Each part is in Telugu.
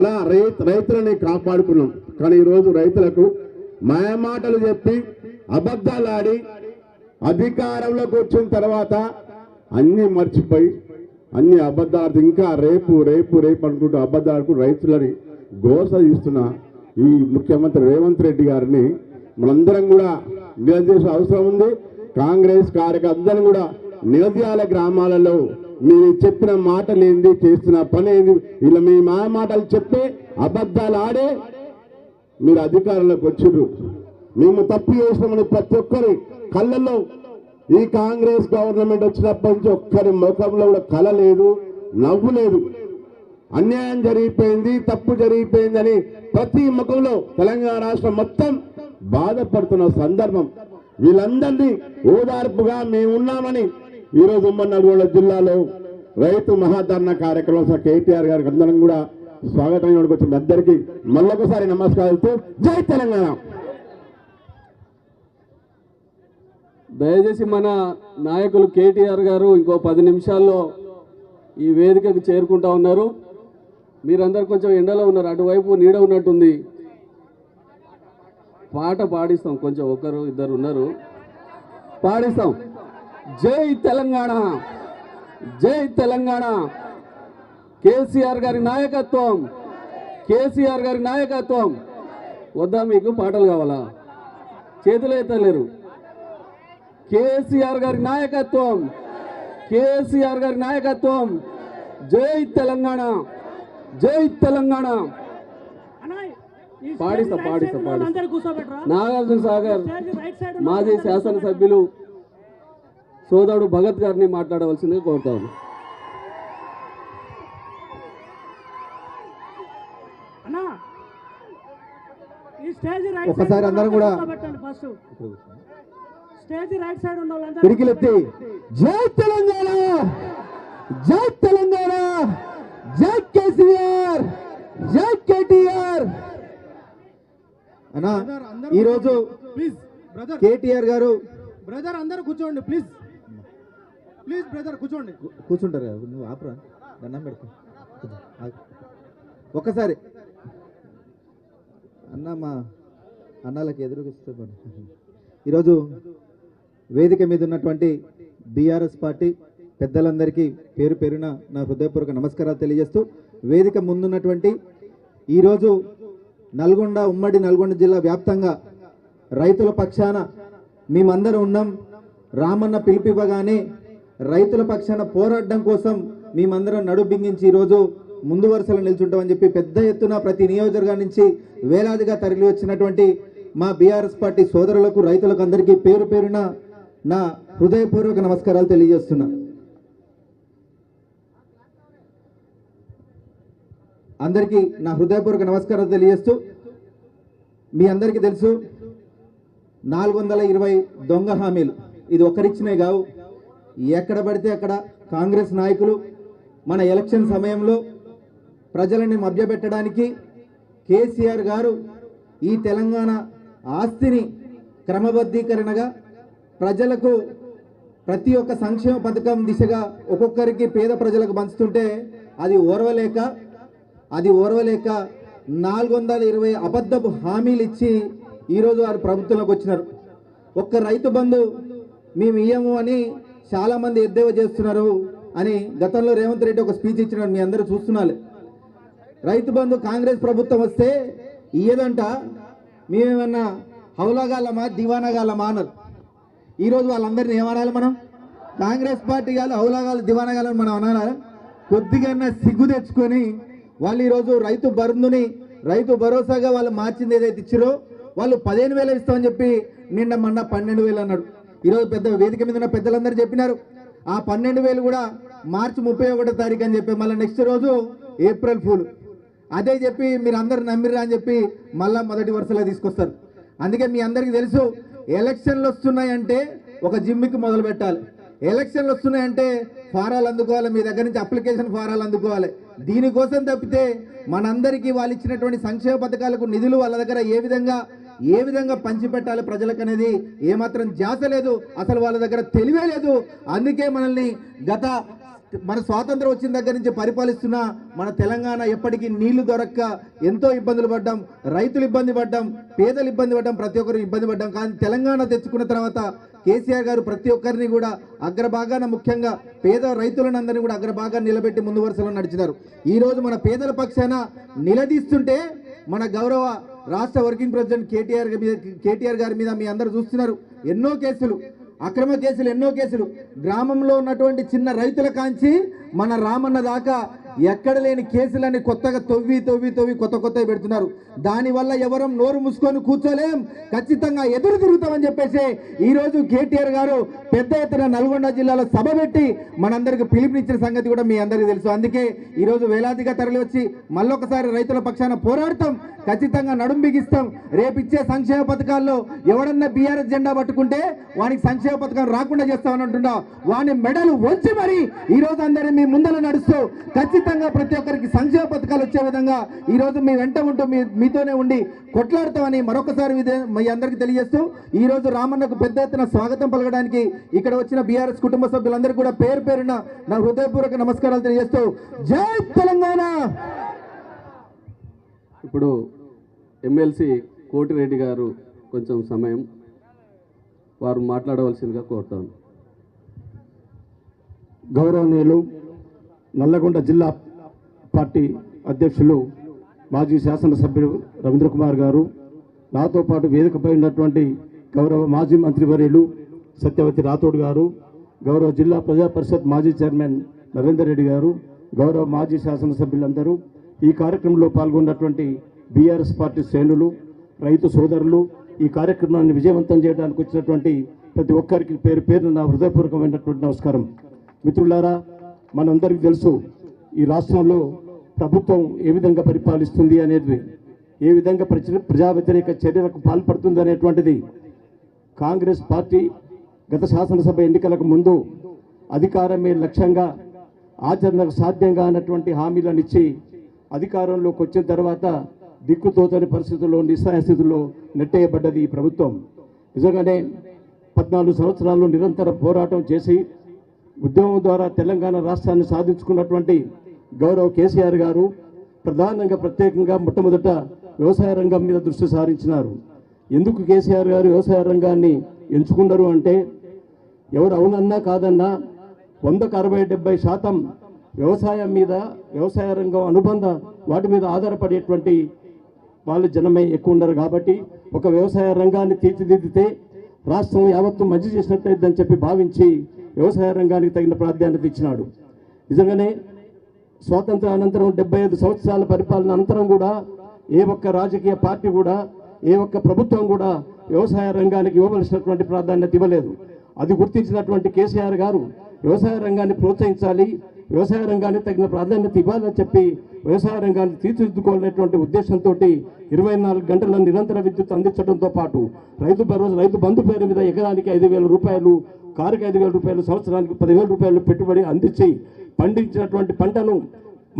అలా రైతులని కాపాడుకున్నాం. కానీ ఈరోజు రైతులకు మాయమాటలు చెప్పి అబద్ధాలు ఆడి అధికారంలోకి వచ్చిన తర్వాత అన్ని మర్చిపోయి అన్ని అబద్ధాలు ఇంకా రేపు రేపు రేపు అనుకుంటూ అబద్ధాలకు రైతులని గోస తీస్తున్న ఈ ముఖ్యమంత్రి రేవంత్ రెడ్డి గారిని మనందరం కూడా నిలదీసే అవసరం ఉంది. కాంగ్రెస్ కార్యకర్తలందరం కూడా నిలదీయాల గ్రామాలలో మీరు చెప్పిన మాటలు ఏంది, చేస్తున్న పని ఏంది, ఇలా మీ మాటలు చెప్పి అబద్ధాలు ఆడే మీరు అధికారంలోకి వచ్చారు. మేము తప్పు చేసినామని ప్రతి ఒక్కరి కళ్ళల్లో ఈ కాంగ్రెస్ గవర్నమెంట్ వచ్చినప్పటి నుంచి ఒక్కరి ముఖంలో కూడా కళ లేదు, నవ్వు లేదు. అన్యాయం జరిగిపోయింది, తప్పు జరిగిపోయింది అని ప్రతి ముఖంలో తెలంగాణ రాష్ట్రం మొత్తం బాధపడుతున్న సందర్భం. వీళ్ళందరినీ ఓదార్పుగా మేమున్నామని ఈరోజు ఉమ్మడి నల్గొండ జిల్లాలో రైతు మహాధర్నా కార్యక్రమం కేటీఆర్ గారికి అందరం కూడా స్వాగతం వచ్చిన అందరికీ మళ్ళొకసారి నమస్కారాలతో జై తెలంగాణ. దయచేసి మన నాయకులు కేటీఆర్ గారు ఇంకో 10 నిమిషాల్లో ఈ వేదికకు చేరుకుంటా ఉన్నారు. మీరందరూ కొంచెం ఎండలో ఉన్నారు, అటువైపు నీడ ఉన్నట్టుంది. పాట పాడిస్తాం, కొంచెం ఒకరు ఇద్దరు ఉన్నారు, పాడిస్తాం. జై తెలంగాణ, జై తెలంగాణ, కేసీఆర్ గారి నాయకత్వం, కేసీఆర్ గారి నాయకత్వం. వద్దా మీకు పాటలు కావాలా? చేతులు ఎత్తలేరు. కేసీఆర్ గారి నాయకత్వం, కేసీఆర్ గారి నాయకత్వం. జై తెలంగాణ, జై తెలంగాణ. పాడిస్తా పాడిస్తా పాడిస్తా. నాగార్జున సాగర్ మాజీ శాసనసభ్యులు సోదరుడు భగత్ గారిని మాట్లాడవలసిందిగా కోరుతాను. ఒకసారి అందరం కూడా పిడికిలెత్తి జై తెలంగాణ, జై తెలంగాణ, జై కేసీఆర్, జై కేటీఆర్. అన్నా ఈరోజు కేటీఆర్ గారు బ్రదర్ అందరూ కూర్చోండి ప్లీజ్, ప్లీజ్ బ్రదర్ కూర్చోండి. కూర్చుంటారు కదా, నువ్వు ఆపరా, దండం పెడతా. ఒక్కసారి అన్న మా అన్నాలకు ఎదురుకొస్తే ఈరోజు వేదిక మీద ఉన్నటువంటి బీఆర్ఎస్ పార్టీ పెద్దలందరికీ పేరు పేరున నా హృదయపూర్వక నమస్కారాలు తెలియజేస్తూ, వేదిక ముందున్నటువంటి ఈరోజు నల్గొండ ఉమ్మడి నల్గొండ జిల్లా వ్యాప్తంగా రైతుల పక్షాన మేమందరం ఉన్నాం. రామన్న పిలిపివ్వగానే రైతుల పక్షాన పోరాడడం కోసం మేమందరం నడు బిగించి ఈరోజు ముందు వరుసలో నిల్చుంటామని చెప్పి పెద్ద ఎత్తున ప్రతి నియోజకవర్గం నుంచి వేలాదిగా తరలి వచ్చినటువంటి మా బీఆర్ఎస్ పార్టీ సోదరులకు, రైతులకు అందరికీ పేరు పేరున నా హృదయపూర్వక నమస్కారాలు తెలియజేస్తున్నా. అందరికీ నా హృదయపూర్వక నమస్కారాలు తెలియజేస్తూ, మీ అందరికీ తెలుసు 420 దొంగ హామీలు ఇది ఒక్కరిచ్చినే కావు. ఎక్కడ పడితే అక్కడ కాంగ్రెస్ నాయకులు మన ఎలక్షన్ సమయంలో ప్రజలని మభ్యపెట్టడానికి కేసీఆర్ గారు ఈ తెలంగాణ ఆస్తిని క్రమబద్ధీకరణగా ప్రజలకు ప్రతి ఒక్క సంక్షేమ పథకం దిశగా ఒక్కొక్కరికి పేద ప్రజలకు పంచుతుంటే అది ఓర్వలేక 420 అబద్ధపు హామీలు ఇచ్చి ఈరోజు వారు ప్రభుత్వంలోకి వచ్చినారు. ఒక్క రైతు బంధు మేము ఇయ్యము అని చాలామంది ఎద్దేవా చేస్తున్నారు అని గతంలో రేవంత్ రెడ్డి ఒక స్పీచ్ ఇచ్చినాడు, మీ అందరూ చూస్తున్నారు. రైతు బంధు కాంగ్రెస్ ప్రభుత్వం వస్తే ఇయ్యదంట, మేమేమన్నా హౌలాగాలమా దివానాగాలమా అన్నారు. ఈరోజు వాళ్ళందరినీ ఏమనాలి మనం? కాంగ్రెస్ పార్టీ గాలు హౌలాగాలు దివానాగాలని మనం అనాలి. కొద్దిగా సిగ్గు తెచ్చుకొని వాళ్ళు ఈరోజు రైతు బంధుని రైతు భరోసాగా వాళ్ళు మార్చింది ఏదైతే ఇచ్చారో వాళ్ళు 15,000 ఇస్తామని చెప్పి నిన్న మొన్న 12,000 అన్నాడు. ఈరోజు పెద్ద వేదిక మీద ఉన్న పెద్దలందరూ చెప్పినారు ఆ 12,000 కూడా మార్చి 31వ తారీఖు అని చెప్పి మళ్ళీ నెక్స్ట్ రోజు ఏప్రిల్ ఫూల్ అదే చెప్పి మీరు అందరు నమ్మిరా అని చెప్పి మళ్ళా మొదటి వరుసలో తీసుకొస్తారు. అందుకే మీ అందరికీ తెలుసు ఎలక్షన్లు వస్తున్నాయంటే ఒక జిమ్మికి మొదలు పెట్టాలి. ఎలక్షన్లు వస్తున్నాయంటే ఫారాలు అందుకోవాలి, మీ దగ్గర నుంచి అప్లికేషన్ ఫారాలు అందుకోవాలి. దీనికోసం తప్పితే మనందరికీ వాళ్ళు ఇచ్చినటువంటి సంక్షేమ పథకాలకు నిధులు వాళ్ళ దగ్గర ఏ విధంగా పంచిపెట్టాలి ప్రజలకు అనేది ఏమాత్రం ధ్యాస లేదు, అసలు వాళ్ళ దగ్గర తెలివే లేదు. అందుకే మనల్ని గత మన స్వాతంత్రం వచ్చిన దగ్గర నుంచి పరిపాలిస్తున్న మన తెలంగాణ ఎప్పటికీ నీళ్లు దొరక్క ఎంతో ఇబ్బందులు పడ్డాం, రైతులు ఇబ్బంది పడ్డాం, పేదలు ఇబ్బంది పడ్డాం, ప్రతి ఒక్కరు ఇబ్బంది పడ్డాం. కానీ తెలంగాణ తెచ్చుకున్న తర్వాత కేసీఆర్ గారు ప్రతి ఒక్కరిని కూడా అగ్రభాగాన, ముఖ్యంగా పేద రైతులందరినీ కూడా అగ్రభాగాన్ని నిలబెట్టి ముందు వరుసలో నడిచినారు. ఈరోజు మన పేదల పక్షాన నిలదీస్తుంటే మన గౌరవ రాష్ట్ర వర్కింగ్ ప్రెసిడెంట్ కేటీఆర్ గారి మీద మీ అందరూ చూస్తున్నారు ఎన్నో కేసులు, అక్రమ కేసులు, ఎన్నో కేసులు. గ్రామంలో ఉన్నటువంటి చిన్న రైతుల కాంచి మన రామన్న దాకా ఎక్కడ లేని కేసులని కొత్తగా తవ్వి కొత్తవి పెడుతున్నారు. దానివల్ల ఎవరం నోరు మూసుకొని కూర్చోలేం, ఖచ్చితంగా ఎదురు తిరుగుతామని చెప్పేసి ఈరోజు కేటీఆర్ గారు పెద్ద ఎత్తున నల్గొండ జిల్లాలో సభ పెట్టి మనందరికి పిలుపునిచ్చిన సంగతి కూడా మీ అందరికీ తెలుసు. అందుకే ఈరోజు వేలాదిగా తరలి వచ్చి మళ్ళొకసారి రైతుల పక్షాన పోరాడతాం, ఖచ్చితంగా నడుం బిగిస్తాం. రేపిచ్చే సంక్షేమ పథకాల్లో ఎవడన్నా బీఆర్ఎస్ జెండా పట్టుకుంటే వానికి సంక్షేమ పథకం రాకుండా చేస్తామని అంటున్నా, వాని మెడలు వంచి మరి ఈరోజు అందరినీ మీ ముందర నడుస్తూ ఖచ్చితంగా ప్రతి ఒక్కరికి సంక్షేమ పథకాలు వచ్చే విధంగా ఈరోజు మీ వెంట ఉంటూ మీతోనే ఉండి కొట్లాడతామని మరొకసారి మీ అందరికీ తెలియజేస్తూ ఈరోజు రామన్నకు పెద్ద ఎత్తున స్వాగతం పలకడానికి ఇక్కడ వచ్చిన బీఆర్ఎస్ కుటుంబ సభ్యులందరూ కూడా పేరు పేరున నా హృదయపూర్వక నమస్కారాలు తెలియజేస్తూ జై తెలంగాణ. ఇప్పుడు ఎమ్మెల్సీ కోటిరెడ్డి గారు కొంచెం సమయం వారు మాట్లాడవలసిందిగా కోరుతాను. గౌరవనీయులు నల్లగొండ జిల్లా పార్టీ అధ్యక్షులు మాజీ శాసనసభ్యులు రవీంద్ర కుమార్ గారు, నాతో పాటు వేదికపై ఉన్నటువంటి గౌరవ మాజీ మంత్రివర్యులు సత్యవతి రాథోడ్ గారు, గౌరవ జిల్లా ప్రజా పరిషత్ మాజీ చైర్మన్ నరేందర్ రెడ్డి గారు, గౌరవ మాజీ శాసనసభ్యులందరూ, ఈ కార్యక్రమంలో పాల్గొన్నటువంటి బీఆర్ఎస్ పార్టీ శ్రేణులు, రైతు సోదరులు, ఈ కార్యక్రమాన్ని విజయవంతం చేయడానికి వచ్చినటువంటి ప్రతి ఒక్కరికి పేరు పేరున నా హృదయపూర్వకమైనటువంటి నమస్కారం. మిత్రులారా, మనందరికీ తెలుసు ఈ రాష్ట్రంలో ప్రభుత్వం ఏ విధంగా పరిపాలిస్తుంది అనేది, ఏ విధంగా ప్రజా వ్యతిరేక చర్యలకు పాల్పడుతుంది అనేటువంటిది. కాంగ్రెస్ పార్టీ గత శాసనసభ ఎన్నికలకు ముందు అధికారమే లక్ష్యంగా ఆచరణకు సాధ్యంగా అన్నటువంటి హామీలను ఇచ్చి అధికారంలోకి వచ్చిన తర్వాత దిక్కుతోచని పరిస్థితుల్లో, నిస్సహాయ స్థితిలో నెట్టేయబడ్డది ఈ ప్రభుత్వం. నిజంగానే 14 సంవత్సరాలు నిరంతర పోరాటం చేసి ఉద్యమం ద్వారా తెలంగాణ రాష్ట్రాన్ని సాధించుకున్నటువంటి గౌరవ కేసీఆర్ గారు ప్రత్యేకంగా మొట్టమొదట వ్యవసాయ రంగం మీద దృష్టి సారించినారు. ఎందుకు కేసీఆర్ గారు వ్యవసాయ రంగాన్ని ఎంచుకున్నారు అంటే, ఎవరు అవునన్నా కాదన్నా 100కు 60-70% వ్యవసాయం మీద, వ్యవసాయ రంగం అనుబంధ వాటి మీద ఆధారపడేటువంటి వాళ్ళు జనమే ఎక్కువ ఉన్నారు. కాబట్టి ఒక వ్యవసాయ రంగాన్ని తీర్చిదిద్దితే రాష్ట్రం యావత్తు మంచి చేసినట్టయిద్దని చెప్పి భావించి వ్యవసాయ రంగానికి తగిన ప్రాధాన్యత ఇచ్చినాడు. నిజంగానే స్వాతంత్ర అనంతరం 75 సంవత్సరాల పరిపాలన అనంతరం కూడా ఏ ఒక్క రాజకీయ పార్టీ కూడా, ఏ ఒక్క ప్రభుత్వం కూడా వ్యవసాయ రంగానికి ఇవ్వవలసినటువంటి ప్రాధాన్యత ఇవ్వలేదు. అది గుర్తించినటువంటి కేసీఆర్ గారు వ్యవసాయ రంగాన్ని ప్రోత్సహించాలి, వ్యవసాయ రంగానికి తగిన ప్రాధాన్యత ఇవ్వాలని చెప్పి వ్యవసాయ రంగాన్ని తీర్చిదిద్దుకోవాలనేటువంటి ఉద్దేశంతో 24 గంటల నిరంతర విద్యుత్ అందించడంతో పాటు రైతు బంధు పేరు మీద ఎకరానికి 5,000 రూపాయలు, కారుకి 5,000 రూపాయలు, సంవత్సరానికి 10,000 రూపాయలు పెట్టుబడి అందించి పండించినటువంటి పంటను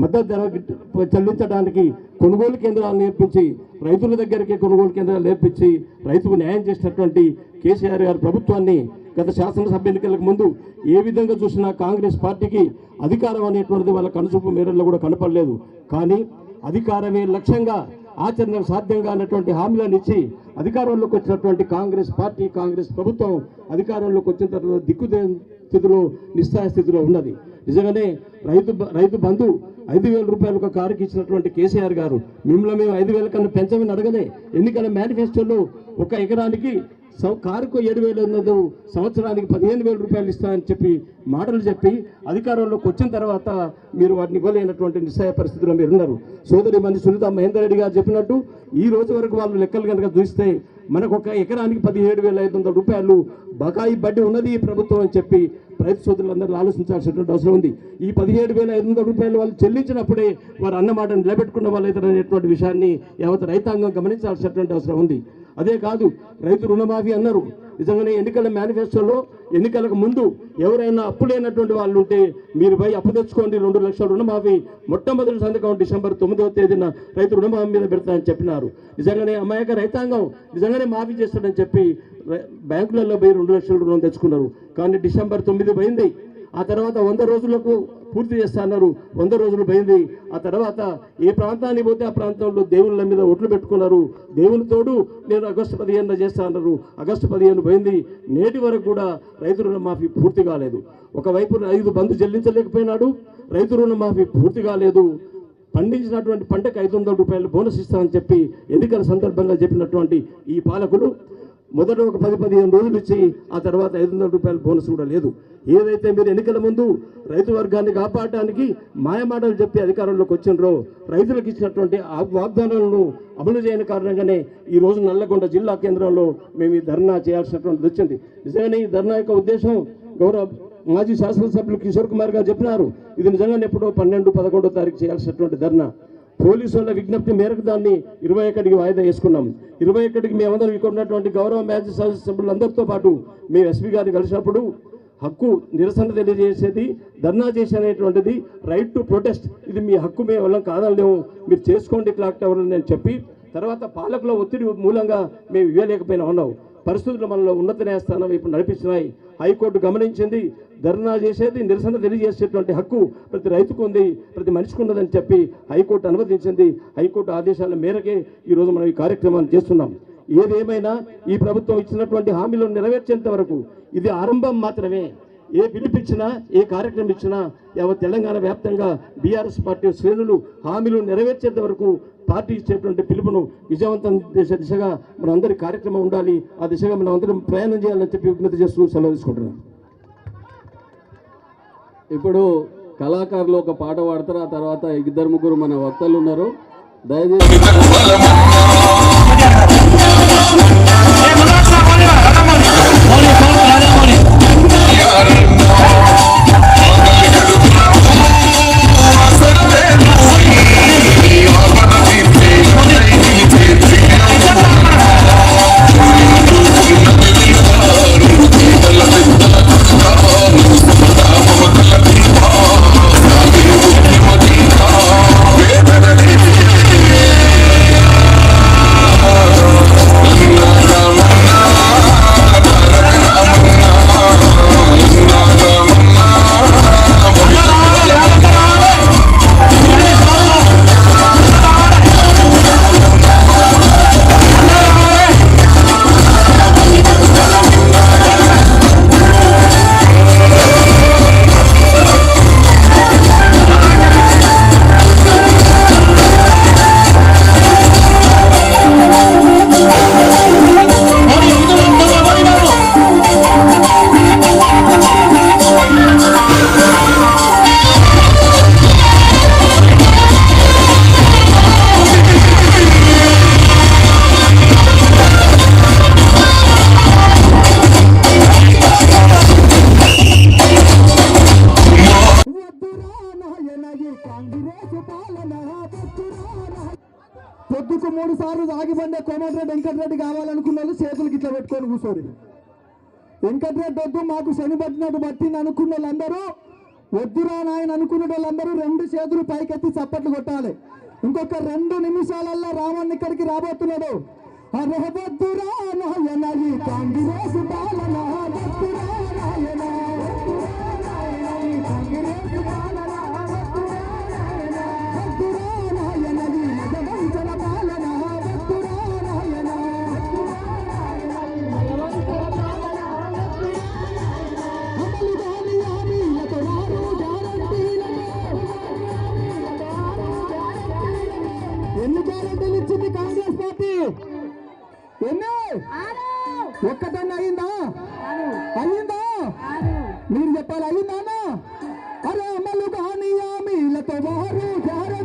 మద్దతు ధర చెల్లించడానికి కొనుగోలు కేంద్రాలు నేర్పించి, రైతుల దగ్గరికి కొనుగోలు కేంద్రాలు నేర్పించి రైతుకు న్యాయం చేసినటువంటి కేసీఆర్ గారి ప్రభుత్వాన్ని గత శాసనసభ ఎన్నికలకు ముందు ఏ విధంగా చూసినా కాంగ్రెస్ పార్టీకి అధికారం అనేటువంటిది వాళ్ళ కనుచూపు మేరల్లో కూడా కనపడలేదు. కానీ అధికారమే లక్ష్యంగా ఆచరణకు సాధ్యంగా అన్నటువంటి హామీలను ఇచ్చి అధికారంలోకి వచ్చినటువంటి కాంగ్రెస్ పార్టీ, కాంగ్రెస్ ప్రభుత్వం అధికారంలోకి వచ్చిన తర్వాత స్థితిలో, నిస్సహాయ స్థితిలో ఉన్నది. నిజంగానే రైతు బంధు 5,000 రూపాయలు ఒక కారుకి ఇచ్చినటువంటి కేసీఆర్ గారు మిమ్మల్ని మేము 5,000 కన్నా పెంచమని అడగలే. ఎన్నికల మేనిఫెస్టోలో ఒక ఎకరానికి కారుకు 7,500, సంవత్సరానికి 15,000 రూపాయలు ఇస్తామని చెప్పి మాటలు చెప్పి అధికారంలోకి వచ్చిన తర్వాత మీరు వాటిని ఇవ్వలేనటువంటి నిస్సహాయ పరిస్థితిలో మీరు ఉన్నారు. సోదరి మంది సునీత మహేందర్ రెడ్డి గారు చెప్పినట్టు ఈ రోజు వరకు వాళ్ళు లెక్కలు కనుక చూస్తే మనకు ఒక ఎకరానికి 17,500 రూపాయలు బకాయి బడ్డీ ఉన్నది ఈ ప్రభుత్వం అని చెప్పి రైతు సోదరులందరూ ఆలోచించాల్సినటువంటి అవసరం ఉంది. ఈ 17,500 రూపాయలు వాళ్ళు చెల్లించినప్పుడే వారు అన్నమాట నిలబెట్టుకున్న వాళ్ళు అవుతారనేటువంటి విషయాన్ని యావత్ రైతాంగం గమనించాల్సినటువంటి అవసరం ఉంది. అదే కాదు, రైతు రుణమాఫీ అన్నారు. నిజంగానే ఎన్నికల మేనిఫెస్టోలో ఎన్నికలకు ముందు ఎవరైనా అప్పు లేనటువంటి వాళ్ళు ఉంటే మీరు పోయి అప్పు తెచ్చుకోండి, 2 లక్షల రుణమాఫీ మొట్టమొదటి సంతకం డిసెంబర్ 9వ తేదీన రైతు రుణమాఫీ మీద పెడతారని చెప్పినారు. నిజంగానే అమాయక రైతాంగం నిజంగానే మాఫీ చేస్తాడని చెప్పి బ్యాంకులలో పోయి 2 లక్షల రుణం తెచ్చుకున్నారు. కానీ డిసెంబర్ 9 పోయింది. ఆ తర్వాత 100 రోజులకు పూర్తి చేస్తున్నారు. 100 రోజులు పోయింది. ఆ తర్వాత ఏ ప్రాంతానికి పోతే ఆ ప్రాంతంలో దేవుళ్ళ మీద ఒట్లు పెట్టుకున్నారు. దేవుని తోడు నేను ఆగస్టు 15 చేస్తా అన్నారు. ఆగస్టు 15 పోయింది. నేటి వరకు కూడా రైతు రుణమాఫీ పూర్తి కాలేదు. ఒకవైపు 5 బంధు చెల్లించలేకపోయినాడు, రైతు రుణమాఫీ పూర్తి కాలేదు. పండించినటువంటి పంటకు 500 రూపాయలు బోనస్ ఇస్తామని చెప్పి ఎన్నికల సందర్భంగా చెప్పినటువంటి ఈ పాలకులు మొదట ఒక 10-15 రోజులు ఇచ్చి ఆ తర్వాత 500 రూపాయల బోనస్ కూడా లేదు. ఏదైతే మీరు ఎన్నికల ముందు రైతు వర్గాన్ని కాపాడటానికి మాయమాటలు చెప్పి అధికారంలోకి వచ్చిండ్రో, రైతులకు ఇచ్చినటువంటి ఆ వాగ్దానాలను అమలు చేయని కారణంగానే ఈ రోజు నల్లగొండ జిల్లా కేంద్రంలో మేము ఈ ధర్నా చేయాల్సినటువంటిది వచ్చింది. నిజంగానే ఈ ధర్నా యొక్క ఉద్దేశం గౌరవ మాజీ శాసనసభ్యులు కిషోర్ కుమార్ గారు చెప్పినారు. ఇది నిజంగానే ఎప్పుడో 12-11 తారీఖు చేయాల్సినటువంటి ధర్నా. పోలీసు వాళ్ళ విజ్ఞప్తి మేరకు దాన్ని 21కి వాయిదా వేసుకున్నాం. 21కి మేమందరం ఇక్కడ ఉన్నటువంటి గౌరవ మాజీ శాసనసభ్యులందరితో పాటు మేము ఎస్పీ గారిని కలిసినప్పుడు హక్కు నిరసన తెలియజేసేది, ధర్నా చేసేటువంటిది రైట్ టు ప్రొటెస్ట్, ఇది మీ హక్కు, మేము వల్ల కాదలేము, మీరు చేసుకోండి క్లాక్ టవర్ అని చెప్పి తర్వాత పాలకుల ఒత్తిడి మూలంగా మేము ఇవ్వలేకపోయినా ఉన్నాం. పరిస్థితులు మనలో ఉన్నత న్యాయస్థానం ఇప్పుడు నడిపిస్తున్నాయి. హైకోర్టు గమనించింది, ధర్నా చేసేది నిరసన తెలియజేసేటువంటి హక్కు ప్రతి రైతుకు ఉంది, ప్రతి మనిషికి ఉన్నదని చెప్పి హైకోర్టు అనుమతించింది. హైకోర్టు ఆదేశాల మేరకే ఈరోజు మనం ఈ కార్యక్రమాన్ని చేస్తున్నాం. ఏదేమైనా ఈ ప్రభుత్వం ఇచ్చినటువంటి హామీలను నెరవేర్చేంత వరకు ఇది ఆరంభం మాత్రమే. ఏ పిలుపిచ్చినా ఏ కార్యక్రమం ఇచ్చినా యావత్ తెలంగాణ వ్యాప్తంగా బీఆర్ఎస్ పార్టీ శ్రేణులు హామీలు నెరవేర్చేంత వరకు పార్టీ ఇచ్చేటువంటి పిలుపును విజయవంతం చేసే దిశగా మన అందరి కార్యక్రమం ఉండాలి. ఆ దిశగా మనం అందరం ప్రయాణం చేయాలని చెప్పి విజ్ఞప్తి చేస్తూ సెలవు తీసుకుంటున్నాం. ఇప్పుడు కళాకారులు ఒక పాట పాడతారు. ఆ తర్వాత 2-3 మన వక్తలు ఉన్నారు. దయచేసి పొద్దుకు 3 సార్లు తాగిబండే కోమటిరెడ్డి వెంకటరెడ్డి కావాలనుకున్న వాళ్ళు చేతులకి ఇట్లా పెట్టుకొని కూర్చోరు. వెంకటరెడ్డి వద్దు మాకు శని పట్టినట్టు పట్టింది అనుకున్న వాళ్ళందరూ, వద్దురా నాయన అనుకున్న వాళ్ళందరూ 2 చేతులు పైకెత్తి చప్పట్లు కొట్టాలి. ఇంకొక 2 నిమిషాలల్లో రావణ్ ఇక్కడికి రాబోతున్నాడు. అరే వద్దురా నాయన ఈ కాంగ్రెస్ పాలన, వద్దురా నాయన, కాంగ్రెస్ పాలన, వద్దురా నాయన ఈ మదవంచన పాలన, వద్దురా నాయన, అమలు కాని హామీలతో వారు గ్యారంటీలతో, ఎన్ని గ్యారంటీలు ఇచ్చింది కాంగ్రెస్ పార్టీ? ఎన్ని? ఒక్కటన్నా అయిందా? అయిందా? మీరు చెప్పాలి, అయిందా? అరే అమలు కాని హామీలతో వారు